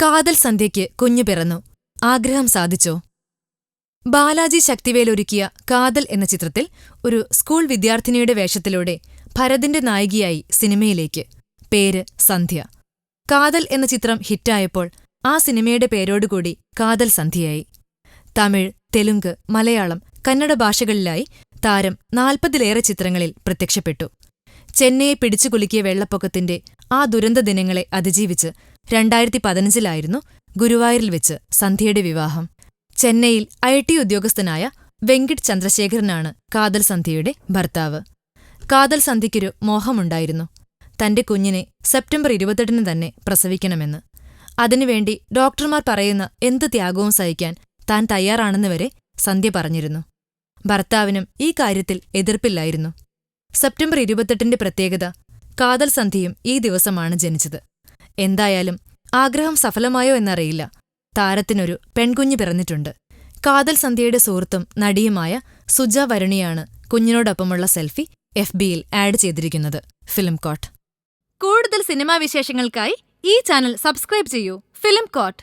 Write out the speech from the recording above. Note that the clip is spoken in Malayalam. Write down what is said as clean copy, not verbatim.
കാതൽ സന്ധ്യയ്ക്ക് കുഞ്ഞു പിറന്നു. ആഗ്രഹം സാധിച്ചോ? ബാലാജി ശക്തിവേൽ ഒരുക്കിയ കാതൽ എന്ന ചിത്രത്തിൽ ഒരു സ്കൂൾ വിദ്യാർത്ഥിനിയുടെ വേഷത്തിലൂടെ ഭരതിന്റെ നായികയായി സിനിമയിലേക്ക്. പേര് സന്ധ്യ. കാതൽ എന്ന ചിത്രം ഹിറ്റായപ്പോൾ ആ സിനിമയുടെ പേരോടുകൂടി കാതൽ സന്ധ്യയായി. തമിഴ്, തെലുങ്ക്, മലയാളം, കന്നഡ ഭാഷകളിലായി താരം 40-ലേറെ ചിത്രങ്ങളിൽ പ്രത്യക്ഷപ്പെട്ടു. ചെന്നൈയെ പിടിച്ചുകുലുക്കിയ വെള്ളപ്പൊക്കത്തിന്റെ ആ ദുരന്ത ദിനങ്ങളെ അതിജീവിച്ച് 2015-ലായിരുന്നു ഗുരുവായൂരിൽ വെച്ച് സന്ധ്യയുടെ വിവാഹം. ചെന്നൈയിൽ IT ഉദ്യോഗസ്ഥനായ വെങ്കിട്ട് ചന്ദ്രശേഖരനാണ് കാതൽ സന്ധ്യയുടെ ഭർത്താവ്. കാതൽ സന്ധ്യയ്ക്കൊരു മോഹമുണ്ടായിരുന്നു. തന്റെ കുഞ്ഞിനെ സെപ്റ്റംബർ 28-ന് തന്നെ പ്രസവിക്കണമെന്ന്. അതിനുവേണ്ടി ഡോക്ടർമാർ പറയുന്ന എന്ത് ത്യാഗവും സഹിക്കാൻ താൻ തയ്യാറാണെന്ന് വരെ സന്ധ്യ പറഞ്ഞിരുന്നു. ഭർത്താവിനും ഈ കാര്യത്തിൽ എതിർപ്പില്ലായിരുന്നു. സെപ്റ്റംബർ 28-ന്റെ പ്രത്യേകത, കാതൽ സന്ധ്യയും ഈ ദിവസമാണ് ജനിച്ചത്. എന്തായാലും ആഗ്രഹം സഫലമായോ എന്നറിയില്ല, താരത്തിനൊരു പെൺകുഞ്ഞ് പിറന്നിട്ടുണ്ട്. കാതൽ സന്ധ്യയുടെ സുഹൃത്തും നടിയുമായ സുജ വരുണിയാണ് കുഞ്ഞിനോടൊപ്പമുള്ള സെൽഫി FBയിൽ ആഡ് ചെയ്തിരിക്കുന്നത്. ഫിലിം കോട്ട്. കൂടുതൽ സിനിമാ വിശേഷങ്ങൾക്കായി ഈ ചാനൽ സബ്സ്ക്രൈബ് ചെയ്യൂ. Film coat.